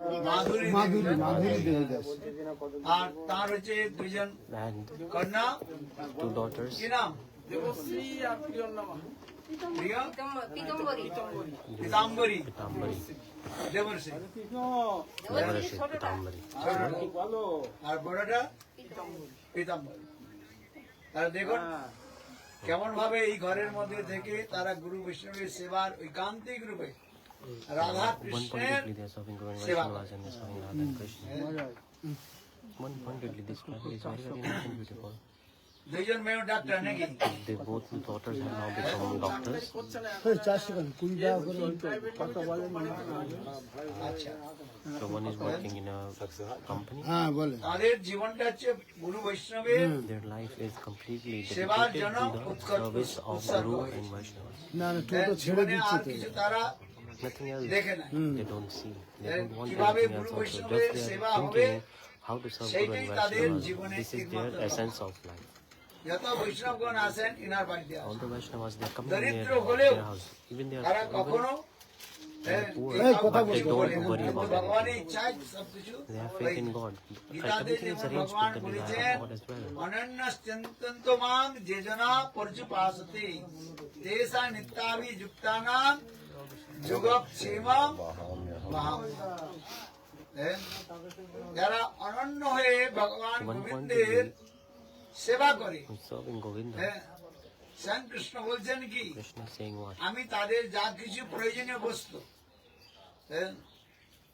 মাধুরী দেবী দাস। আর তার হচ্ছে দুইজন and কন্যা, 2 daughters. কি নাম? দেবশ্রী আর প্রিয়ন্নমা। প্রিয়া Pitambari Pitambari Pitambari. Devarshi. Devarshi Pitambari. আর বড়টা পিতাম্বরী। তারা দেখুন কেমন ভাবে এই ঘরের মধ্যে থেকে তারা গুরু বৈষ্ণবের সেবার ঐকান্তিক রূপে রাধা One কৃষ্ণের pointedly they are serving Guru and সেবা Vaishnavas and they are serving Radha and Krishna. One pointedly this family is very very nice and beautiful. দুইজন মেয়ে ডাক্তার নাকি? They both daughters have now become doctors. আচ্ছা, So one is working in a company. তাদের জীবনটা হচ্ছে গুরু বৈষ্ণবের Their life is completely সেবার dedicated জন্য to the উৎকর্ষ service of উৎসর্গ Guru করেছে। and Vaishnavas. জীবনে আর কিছু তারা Nothing else দেখে নাই। they don't see. They don't want কিভাবে anything গুরু else also. বৈষ্ণবের Just they সেবা are হবে, thinking how to serve Guru সেইটাই and তাদের Vaishnavas. জীবনে This is their একমাত্র essence of life. যত বৈষ্ণবগণ আসেন ইনার বাড়িতে All আসেন, the Vaishnavas they are coming দরিদ্র near হলেও their house. Even they তারা are even কখনো they are poor, এই but they কিছু don't বলে না। worry about ভগবানের anything. ইচ্ছায় সবকিছু They have faith in God. গীতাতে Everything is যেমন arranged ভগবান with the desire বলেছেন, of God as well. অনন্য চিন্তন্ত মাং যেজনা পর্যুপাসতে তেষা নিত্যাভি যুক্তানাং যোগক্ষেমং যারা অনন্য হয়ে ভগবান One point গোবিন্দের সেবা করে, is serving Govinda. স্বয়ং কৃষ্ণ বলছেন কি, Krishna is saying what? আমি তাদের যা কিছু প্রয়োজনীয় বস্তু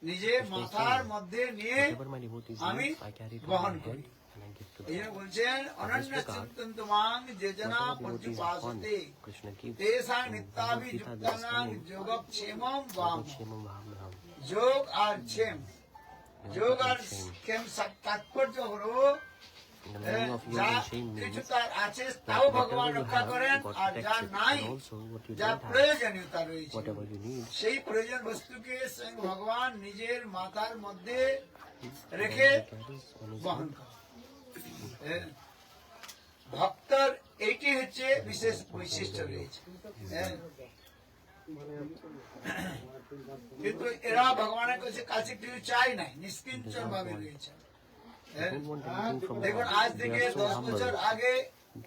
নিজে মাথার মধ্যে নিয়ে Whatever my devotees আমি need, I carry it on বহন my করি। head and I give to এই them. জন্য বলছেন অনন্য চিন্তন্ত মাং যেজনা Whatever devotees want, পর্যুপাসতে Krishna gives. তেষাং And নিত্যাভি Gita this যুক্তানাং coming. যোগক্ষেমং বাম। Shemam Vahamaham. যোগ আর ক্ষেম, যোগ আর ক্ষেম তাৎপর্য হলো In the meaning of yoga যা and shame কিছু means তার আছে that তাও whatever ভগবান you রক্ষা have, করেন, God আর যা protects it. নাই, And also what you যা don't have, প্রয়োজনীয়তা রয়েছে, whatever you need, সেই প্রয়োজন বস্তুকে স্বয়ং ভগবান নিজের মাথার মধ্যে God রেখে carries on his বহন head. করেন। ভক্তর এইটি হচ্ছে বিশেষ বৈশিষ্ট্য রয়েছে। কিন্তু এরা ভগবানের কাছে কিছু চাই নাই, নিষ্কিঞ্চন ভাবে রয়েছে। They don't want anything from দেখুন God. আজ They থেকে are so 10 বছর humble. আগে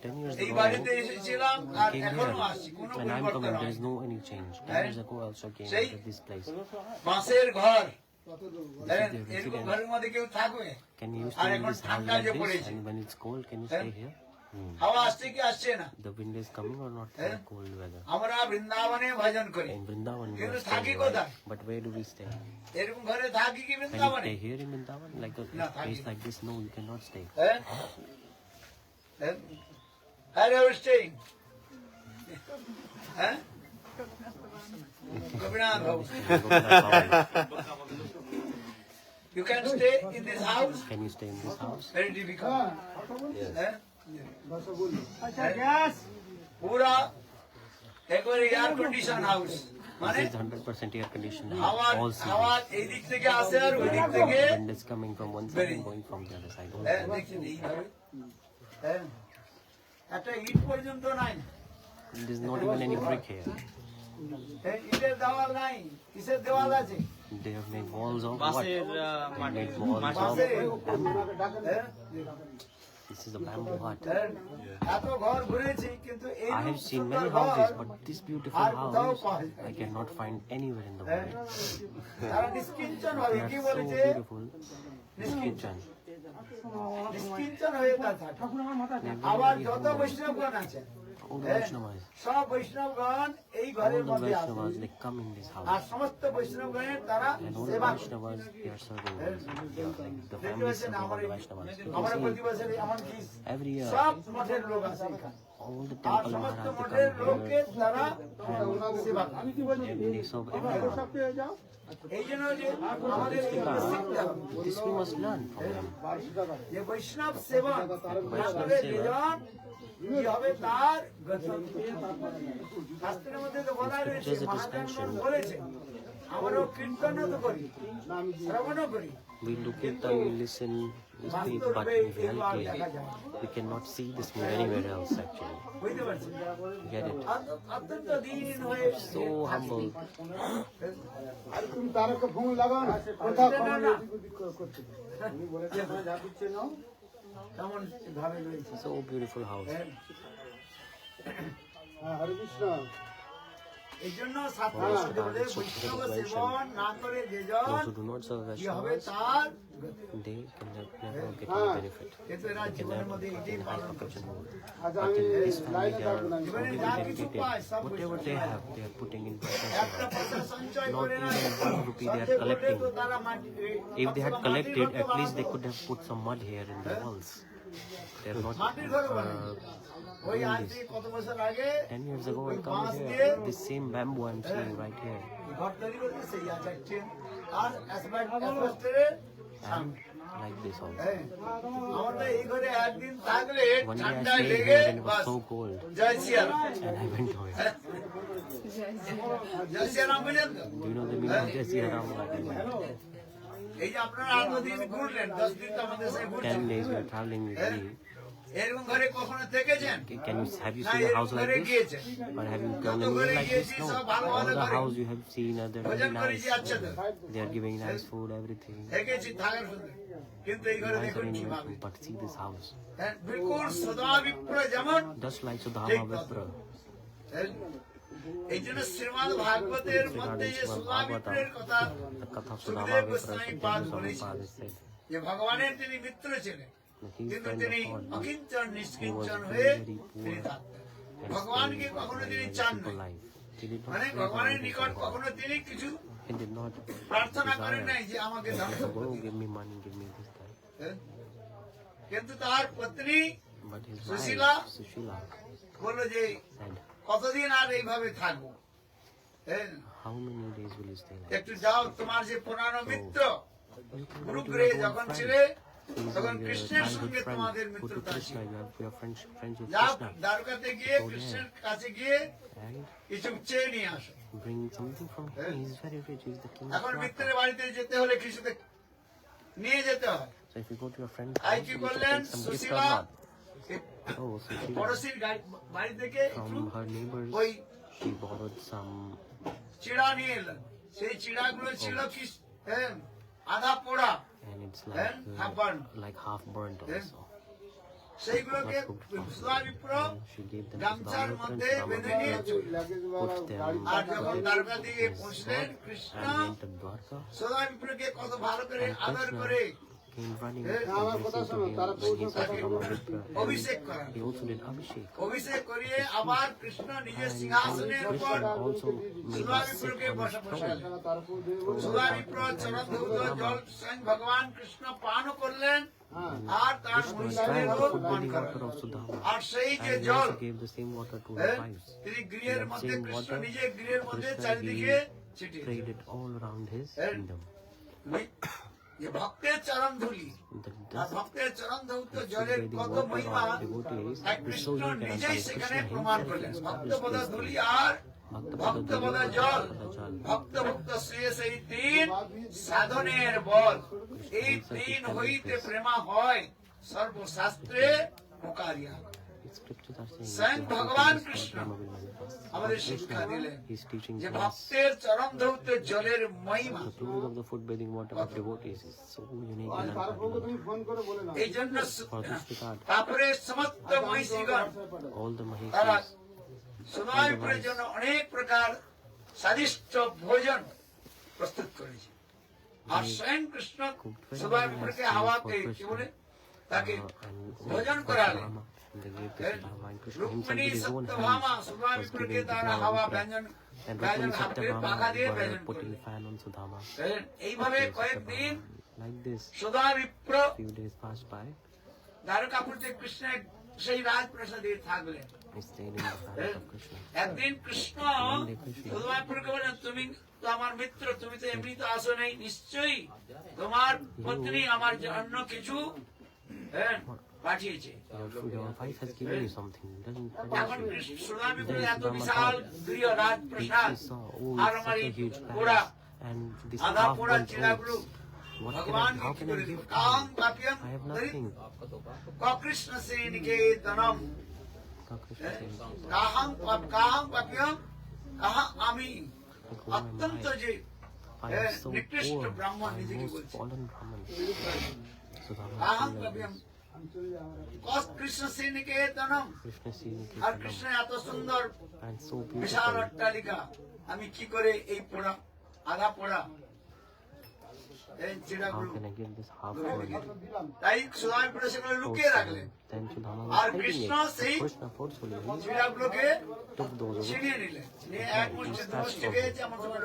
10 years এই ago, বাড়িতে এসেছিলাম আর came এখনো here, আসছি, কোনো and I'm পরিবর্তন coming. There হয়নি। is no any change. 10 years ago, I also came Say- to this place. বাঁশের ঘর, their এরকম residence. ঘরের মধ্যে কেউ থাকবে? Can you R stay in এখন this house ঠান্ডা like যে this? পড়েছে, And when it's cold, can you হ্যাঁ। stay here? হাওয়া আসছে কি আসছে না? The wind is coming or not? হ্যাঁ। The cold weather. আমরা বৃন্দাবনে ভজন করি, In Vrindavan, we কিন্তু are থাকি staying. কোথায়? But where do we stay? এরকম ঘরে থাকি কি Can you বৃন্দাবনে? stay here in Vrindavan? Like a No, place thank like this? No, you cannot stay. Where are you staying? Huh? Gopinath house. You can stay in this house? Can you stay in this house? Very difficult. Huh? पूरा একবারে air condition house, মানে This is 100% air conditioned. হাওয়া All হাওয়া seasons. এই দিক থেকে আসে আর ওই দিক থেকে Wind is coming from one side Very- and going from the other side. দেখছেন এইভাবে। একটা ইট পর্যন্ত নাই, There's not even any brick here. ইটের দেওয়াল নাই, কিসের দেওয়াল আছে? They have made walls of what? বাঁশের They made walls of বাঁশে, bamboo. This is a bamboo hut. এত ঘর ঘুরেছি কিন্তু এই I have seen সুন্দর many ঘর houses, but this beautiful আর কোথাও house পাওয়া যায় না। I cannot find anywhere in the world. তারা নিষ্কিঞ্চন ভাবে They কি are so বলেছে, beautiful. This kitchen. নিষ্কিঞ্চন হয়ে তা থাকে। They are আবার very, যত very humble. বৈষ্ণবগণ আছে, All the Vaishnavas, সব বৈষ্ণবগণ এই all ঘরের the মধ্যে আছে, Vaishnavas, they come in this R house. সমস্ত বৈষ্ণবগণের তারা And all the সেবা করে। Vaishnavas, they are serving us. They are like the দেখতে family পাচ্ছেন serving all আমার the Vaishnavas. You আমরা can প্রতি see বছর এমনকি every year, সব মঠের লোক আছে এখানে, all the আর temple সমস্ত Maharaj, মঠের they come লোককে here তারা সেবা করে। and they serve everyone. এই জন্য যে আমাদের এগুলো শিখতে হবে, This we must learn from them. যে বৈষ্ণব সেবা আসলে নিজন কি হবে তার গতি। শাস্ত্রের মধ্যে তো বলা রয়েছে, Scriptures it is মহাজনগণ mentioned. বলেছে আমরাও কীর্তনও তো করি, শ্রবণও করি। We look at them, we listen, we speak, but in reality, we cannot see this move anywhere else actually. বুঝতে পারছি? Get it? অত্যন্ত দিন হয়ে So humble. আর তুমি তার একটা ফোন লাগাও না কোথা ফোন করতে উনি বলেছে আপনারা যা দিচ্ছে নাও কেমন ভাবে রয়েছে। So beautiful house. হ্যাঁ, হ্যাঁ হরে কৃষ্ণ এই জন্য শাস্ত্র বলে বৈষ্ণব সেবন না করে যেজন Those who do not serve কি হবে Vaishnavas, তার they can never get any benefit. কিন্তু এরা They can জীবনের never মধ্যে get এটাই in high পালন করছে। perfection mode. আচ্ছা But আমি in this family, লাইনে they থাকবো না are জীবনে only যা কিছু dedicated. পায় সব Whatever they have, they are putting in perfection. একটা পয়সা সঞ্চয় Not করে না, even 1 rupee they are সঞ্চয় করলে collecting. তো তারা মাটি If they had মাটির collected, ঘর তো at least they বানাতো। could have put some mud here in the walls. They are not. মাটির ঘর বানাতো। ওই আজ থেকে কত বছর আগে 10 years ago, I ওই come বাঁশ here. দিয়ে This same bamboo I'm seeing right here. ঘর তৈরি করতে সেই আচারটি আর অ্যাসবেস্টরের And like this also. আমরা এই ঘরে একদিন থাকলে One day I ঠান্ডায় stayed লেগে here and it was bus so cold. Joy Siyaram. And I went away. জয় সিয়ারাম বুঝলেন তো? Do you know the meaning of Jai Ram? Like, এই যে আপনারা 8 দিন ঘুরলেন, 10 দিন তো আমাদের সাথে ঘুরছেন। 10 days we are traveling with me. এরকম ঘরে কখনো থেকেছেন? Have you না, seen a এরকম house like ঘরে this? গিয়েছেন। Or have you gone anywhere like this? No. All the house you have seen are they're ভোজন very করেছি nice. আচ্ছা তো। They are giving nice food, everything. থেকেছি থাকার সুন্দর। কিন্তু এই ঘরে Nice দেখুন arrangement, কিভাবে। but see this house. হ্যাঁ, বিলকুল সদা বিপ্র যেমন Just like ঠিক Sudhama তদ্রূপ। Vipra. এই জন্য শ্রীমদ ভাগবতের মধ্যে যে সদা বিপ্রের কথা The Katha of Sukhdev Sudhama Vipra, Goswami Pad Sukadeva বলেছেন Goswami Pad said. যে ভগবানের তিনি মিত্র ছিলেন, He is কিন্তু friend তিনি of God. Akinchan নিষ্কিঞ্চন He was হয়ে very poor তিনি থাকতেন। And ভগবানকে stayed কখনো a তিনি very চান simple নাই, life. He did not মানে pray for ভগবানের anything নিকট from God. কখনো তিনি কিছু He did not প্রার্থনা করেন নাই desire যে আমাকে ধন to সম্পদ go, দিন। give me money, give me this, that. হ্যাঁ? কিন্তু তার পত্নী But his Sushila? wife, Sushila, বললো যে said, কতদিন আর এইভাবে থাকবো, হ্যাঁ? how many days will you stay like একটু যাও, তোমার যে পুরানো মিত্র You can go to গুরুগ্রে your old যখন friend. ছিলে He's তখন your কৃষ্ণের childhood সঙ্গে friend. তোমাদের Go to মিত্রতা ছিল। Krishna, you have your friends with যাও Krishna. দ্বারকাতে গিয়ে Go কৃষ্ণের there. কাছে গিয়ে And কিছু চেয়ে নিয়ে আসো। bring something from him. He's very rich. He's the king of এখন Dwarka. মিত্রের বাড়িতে যেতে হলে কিছুতে নিয়ে যেতে হয়। So if you go to your friend's তাই house, কি you need to করলেন take some gift or Sushila? not. Oh, Sushila, পড়োশির বাড়ি থেকে একটু from her neighbors, ওই she borrowed some, চিড়া নিয়ে এলেন। সেই চিড়াগুলো ছিল কি হ্যাঁ, আধা পোড়া, and it's And half burnt. like half burnt Then also. সেইগুলোকে সুধা বিপ্র She gave them to গামছার Sudhama মধ্যে Vipra, বেঁধে Sudhama নিয়ে Vipra চলে। লাগেজ put them আর যখন দ্বারকা দিকে in his পৌঁছলেন sword Krishna and entered Dwarka. সুধা বিপ্রকে কত ভালো করে And আদর Krishna করে came running Eh, to আমার কথা listen to শোনো, him তারা when he পৌঁছে saw Sudhama Vipra. অভিষেক করা। He also did Abhishek. অভিষেক করিয়ে আবার কৃষ্ণ নিজের And সিংহাসনের উপর Krishna also made Sudha him sit বিপ্রকে on his বসা বসালেন। throne. তার উপর দিয়ে বলছে, সুধা বিপ্র চরণধৌত জল স্বয়ং ভগবান কৃষ্ণ পানও করলেন হ্যাঁ আর তার Krishna মহিলাদেরও drank the পান forbidden water করালেন। of Sudhama. আর সেই যে And he জল also gave the same water to his হ্যাঁ, wives. তিনি গৃহের That মধ্যে same কৃষ্ণ water, নিজে গৃহের মধ্যে Krishna চারিদিকে he ছিটিয়ে sprayed it all around his Eh? kingdom. যে ভক্তের চরণ ধুলি The আর dust ভক্তের চরণ ধৌত which is জলের bathing কত water মহিমা of devotees এক is Krishna so unique and নিজেই until সেখানে Krishna প্রমাণ himself করলেন। established ভক্তপদ this ধুলি thing. আর Bhakta ভক্তপদ Pada জল Jal. ভক্ত ভক্ত শ্রেয় সেই তিন সাধনের বল, এই তিন হইতে প্রেমা হয় সর্বশাস্ত্রে মোকারিয়া। Scriptures are saying স্বয়ং that ভগবান this Krishna Brahma will manifest. আমাদের শিক্ষা দিলেন He's teaching যে us ভক্তের চরণ ধৌত জলের মহিমা। the truth of the foot bathing water of devotees is so unique R and তার উপর unparalleled. তুমি ফোন করে বলে নাও এই জন্য For this regard, তারপরে সমস্ত মহিষীগণ all the তারা Mahishis সুধা বিপ্রের জন্য অনেক প্রকার স্বাদিষ্ট ভোজন প্রস্তুত করেছে। আর স্বয়ং কৃষ্ণ সুধা বিপ্রকে হাওয়াকে কি বলে তাকে and ভোজন করালেন। Rama, and they gave this to Rama and Krishna himself Rukmini with his own Satyabhama hands Sudha was বিপ্রকে giving to তারা Brahma হাওয়া Vipra. ব্যঞ্জন And ব্যঞ্জন Rukmini হাতের পাখা দিয়ে Satyabhama ব্যঞ্জন were putting করলেন। fan on Sudhama. এইভাবে কয়েকদিন Like this, Sudha বিপ্র few days passed by. দ্বারকাপুরীতে কৃষ্ণের সেই রাজপ্রাসাদে থাকলেন। He stayed in the palace of Krishna. একদিন কৃষ্ণ সুধা বিপ্রকে বলেন, তুমি তো আমার মিত্র, তুমি তো এমনি তো আসো নাই, নিশ্চয়ই তোমার পত্নী আমার জন্য কিছু পাঠিয়েছে। Your wife has given you something. Doesn't এখন সুধা বিপ্র এত বিশাল গৃহ রাজপ্রাসাদ he saw, oh, R it's আমার such এই a huge ঘোড়া palace. And this আধা পোড়া half-burnt চিড়াগুলো oats. What can I, ভগবান how কি can I করে give Dev? to come him? কাপিয়াম I have nothing. Krishna শ্রীনিকেতনম কাহাং কাপিয়াম কাহা আমি অত্যন্ত যে I am so নিকৃষ্ট poor. ব্রাহ্মণ I am নিজেকে most বলছে fallen Brahman. Sudama কাহাং is like কাপিয়াম this. Krishna শ্রীনিকেতনম Krishna seeing আর কৃষ্ণ এত সুন্দর and so বিশাল beautiful. অট্টালিকা আমি কি করে এই পোড়া আধা পোড়া এই How চিড়াগুলো can I give this half-burnt তাই সুদামা পুরো সেগুলো লুকিয়ে oats? রাখলেন Then Sudama R was hiding Krishna it. সেই Krishna forcefully চিড়াগুলোকে took those oats. ছিনিয়ে নিলেন নিয়ে এক মুষ্টি দু মুষ্টি খেয়েছে এমন সময়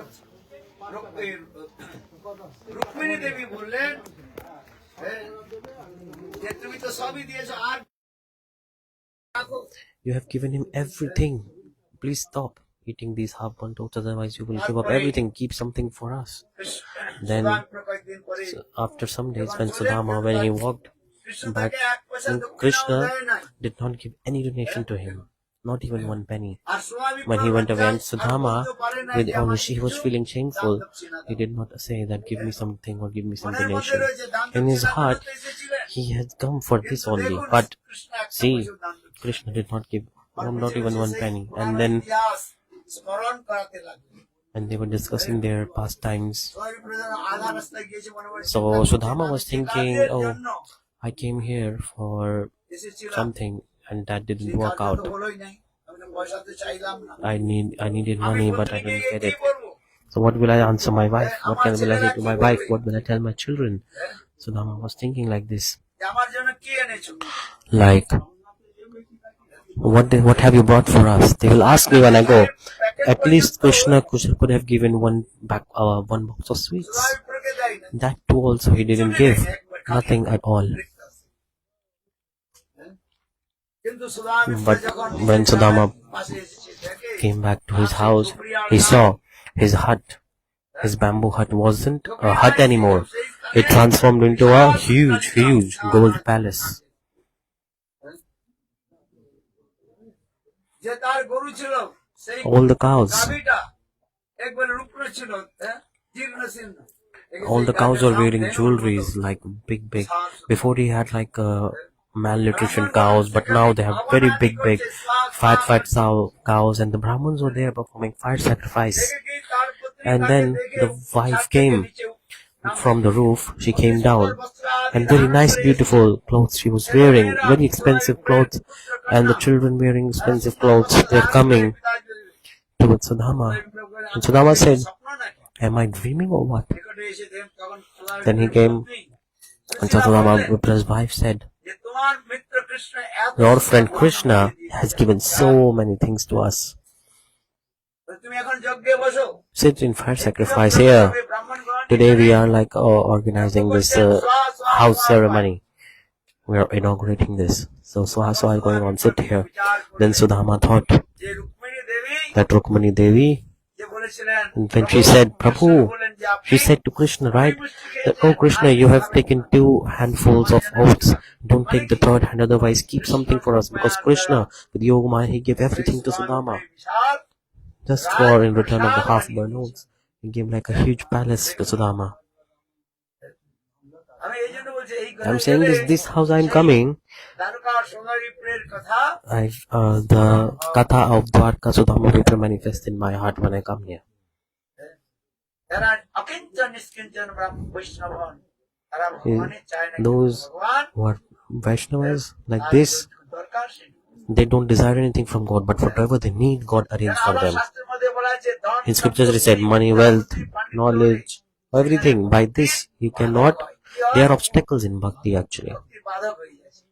রুক্মিণী দেবী বললেন যে তুমি তো সবই দিয়েছো আর রাখো। You have given him everything. Please stop eating these half-burnt oats, otherwise you will give up everything. Keep something for us. Then, Sudama কয়েকদিন পরে after some days, when Sudama, when he walked back, Krishna did not give any donation to him, not even one penny. R Sudama When he went away, and Sudama, with only he was feeling shameful, he did not say that give me something or give me some donation. In his heart, he had come for this only. But see, Krishna did not give not even one penny. And then স্মরণ করাতে লাগলো when they were discussing their pastimes, সবাই প্রধান আধা রাস্তায় গিয়েছে মনে মনে so Sudama was thinking, oh, I came here for এসেছিলাম something and that didn't সেই work কাজটা out. তো হলোই নাই আমি তো পয়সা তো চাইলাম না I needed money, but I didn't get কি it. করবো So what will I answer my wife? What will I say to my wife? What will I tell my children? Sudama was thinking like this. যে আমার জন্য কি এনেছো Like, what have you brought for us? They will ask me when I go. At least Krishna could have given one box of sweets. Sudama দেয় না That too also he didn't give. Nothing at all. কিন্তু Sudama But যখন when Sudama পাশে এসেছে দেখে came back to his house, he saw his hut, his bamboo hut wasn't a hut anymore. It transformed into a huge gold palace. যে তার গরু ছিল সেই All the cows, গাভীটা একবার রূপ্র ছিল জীর্ণ শীর্ণ all the cows were wearing jewelries like big. Before he had like malnutrition cows, but now they have very big, fat cows, and the Brahmins were there performing fire sacrifice. And then the wife came from the roof. She came down, and very nice, beautiful clothes she was wearing, very expensive clothes, and the children wearing expensive clothes. They're coming towards Sudama, and Sudama said, "Am I dreaming or what?" Then he came, and Sudama, his wife, said, যে তোমার মিত্র কৃষ্ণ এত "Your friend Krishna has given so many things to us. তুমি এখন যজ্ঞে বসো Sit in fire sacrifice here. Today we are like organizing this house ceremony. We are inaugurating this. So I'm going on sit here." Then Sudama thought যে রুক্মিণী দেবী that Rukmani Devi, যে বলেছিলেন and when she said, "Prabhu," she said to Krishna, right? That, "Oh Krishna, you have taken 2 handfuls of oats. Don't take the third hand, otherwise keep something for us." Because Krishna, with Yogamaya, he gave everything to Sudama. Vishal Just for in return of the half-burnt oats, he gave like a huge palace to Sudama. আমি এই জন্য বলছি এই I'm saying this house I'm coming. Dwarka Sonari প্রের কথা The Katha of Dwarka Sudama Vipra manifest in my heart when I come here. যারা অকিঞ্চন নিষ্কিঞ্চন ব্রাহ্মণ বৈষ্ণবগণ তারা ভগবানের চায় না Those ভগবান who are Vaishnavas like this, দরকার সেই they don't desire anything from God, but whatever they need, God arranged for আবার them. শাস্ত্রের মধ্যে বলা আছে ধন In scriptures it said money, wealth, knowledge, everything. By this you cannot. They are obstacles in bhakti actually. ভক্তির বাধক হয়ে যাচ্ছে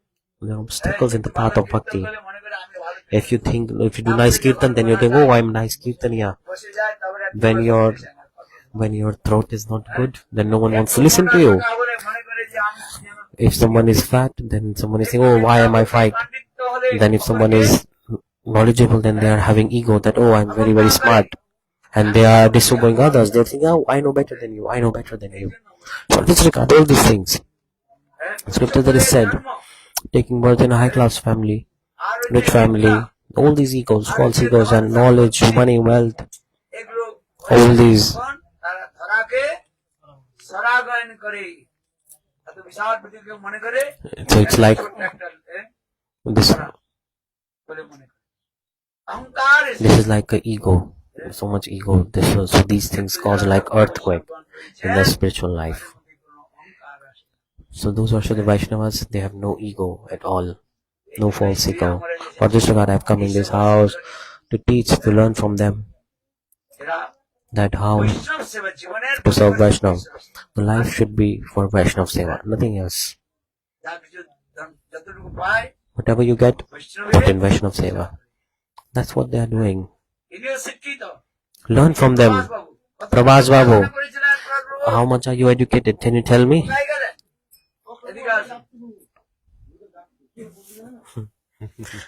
They are obstacles in the path of bhakti. বলে মনে করে আমি ভালো If you do nice kirtan, then you think, "Oh, I'm nice kirtaniya." বসে যায় তারপরে When your throat is not good, then no one wants to listen to you. বলে মনে করে যে আমি If someone is fat, then someone is saying, "Oh, why am I fat?" পাণ্ডিত্য হলে Then if someone is knowledgeable, then they are having ego that, "Oh, I'm very, very smart." And they are disobeying others. They think, "Oh, I know better than you. I know better than you." So disregard all these things. Scripture that is said, taking birth in a high-class family, rich family, all these egos, false egos, and knowledge, money, wealth, এগুলো all these তারা ধরা সরাগায়ন করে এত বিশাল পৃথিবীকে মনে করে So it's like ছোট্ট একটা this. বলে মনে করে অহংকার এসে This is like a ego. So much ego. So these things cause like earthquake in the spiritual life. অহংকার আসে So those who are Shuddha Vaishnavas, they have no ego at all. No false ego. For this regard, I have come in this house to teach, to learn from them এরা that how বৈষ্ণব সেবা জীবনের to serve Vaishnav. The life should be for Vaishnav Seva, nothing else. যা কিছু যতটুকু পায় Whatever you get, বৈষ্ণবের put in Vaishnav Seva. That's what they are doing. ইনিও শিক্ষিত Learn from them. Babu Prabhas Babu, করেছিলেন প্রভু how much are you educated? Can you tell me? কোথায় গেলেন এদিকে আসুন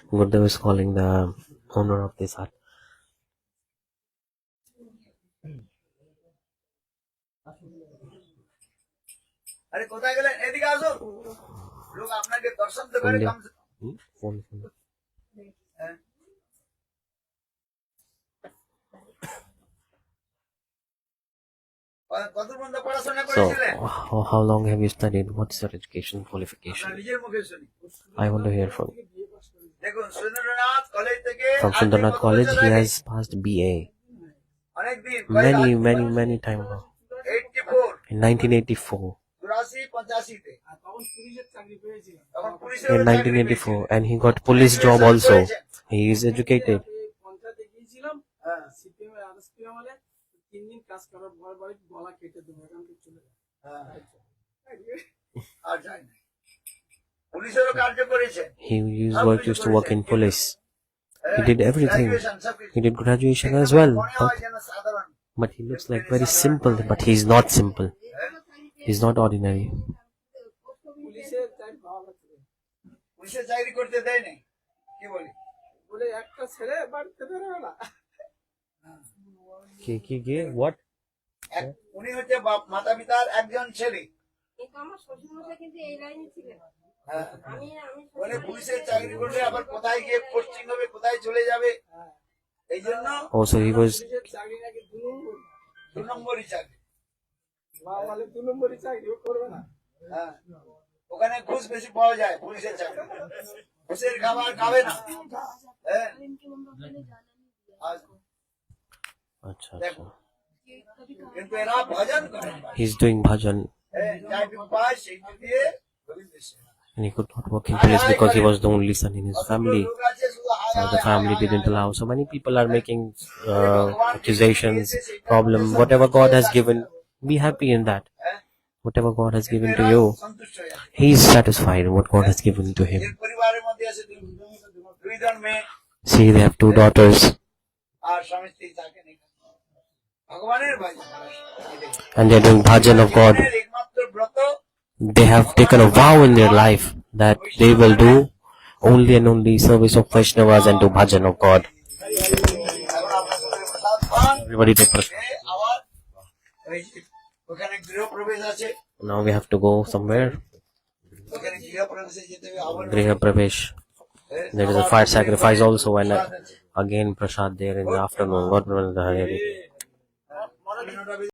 Gurudev is calling the owner of this hut. আরে কোথায় গেলেন এদিকে আসুন লোক আপনাকে দর্শন তো করে India. কম সে- Phone. হ্যাঁ। কত পর্যন্ত পড়াশোনা So, করেছিলেন how long have you studied? What's your education আপনার qualification? নিজের মুখে শুনি I want to hear from. দেখুন সুরেন্দ্রনাথ কলেজ থেকে From আজকে Sundarnath কত College, বছর he আগে? has passed BA অনেকদিন many time ago. 84 In 1984. 84 85 তে আর তখন পুলিশের চাকরি পেয়েছিলাম তখন পুলিশের In 1984, and he got police job also. He is educated. পঞ্চায়েতে গিয়েছিলাম হ্যাঁ, সিপিএম এর আদেশ পেয়ে মানে 3 দিন কাজ করার পর বাড়ি গলা কেটে দেবো এখান থেকে চলে যায় হ্যাঁ। আর যায় না পুলিশেরও কার্য করেছে He used to work in police. He did everything. He did graduation as well. মনে হয় যেন সাধারণ But he looks like very simple. But he is not simple. He is not ordinary. পুলিশের চাকরি পাওয়া যাচ্ছে না। পুলিশের চাকরি করতে দেয় নাই কি বলি বলে একটা ছেলে বাড়িতে বেরোবে না What? উনি হচ্ছে মাতা পিতার একজন ছেলে কিন্তু আমার শ্বশুরমশাই কিন্তু এই লাইনে ছিলেন। হ্যাঁ। আমি বলে পুলিশের চাকরি করলে আবার কোথায় গিয়ে পোস্টিং হবে কোথায় চলে যাবে এই জন্য Also, he was. পুলিশের চাকরি নাকি 2 নম্বর 2 নম্বরই চাকরি মা বলে 2 নম্বরই চাকরি ও করবে না হ্যাঁ ওখানে ঘুষ বেশি পাওয়া যায় পুলিশের চাকরি ঘুষের খাবার খাবে না হ্যাঁ আর Acha, দেখো acha. কিন্তু এরা ভজন করে He's doing bhajan, হ্যাঁ যাইটুকু পায় সেইটুকু দিয়ে গোবিন্দের সেবা। and he could not work in police because he was the only son in his family. লোক আছে শুধু হায় So hi the hi family hi didn't hi. allow. So many people are making accusations, problem. Whatever God has given, be happy in that. হ্যাঁ? Whatever God has given to এরা you, সন্তুষ্ট হয়ে যায়। he is satisfied in what God has given to him. এর পরিবারের মধ্যে আছে দুইজন মেয়ে See, they have 2 daughters, আর স্বামী স্ত্রী থাকে না ভগবানের ভাই and they're doing bhajan of God. একমাত্র ব্রত They have taken a vow in their life that they will do only and only service of Vaishnavas and do bhajan of God. এখন আপনার সঙ্গে প্রসাদ পান Everybody take prasad. আবার ওই যে ওখানে গৃহপ্রবেশ আছে Now we have to go somewhere. ওখানে গৃহপ্রবেশে যেতে হবে আবার Griha Pravesh. There is a fire sacrifice also, and again prasad there in the afternoon. God bless the Hare.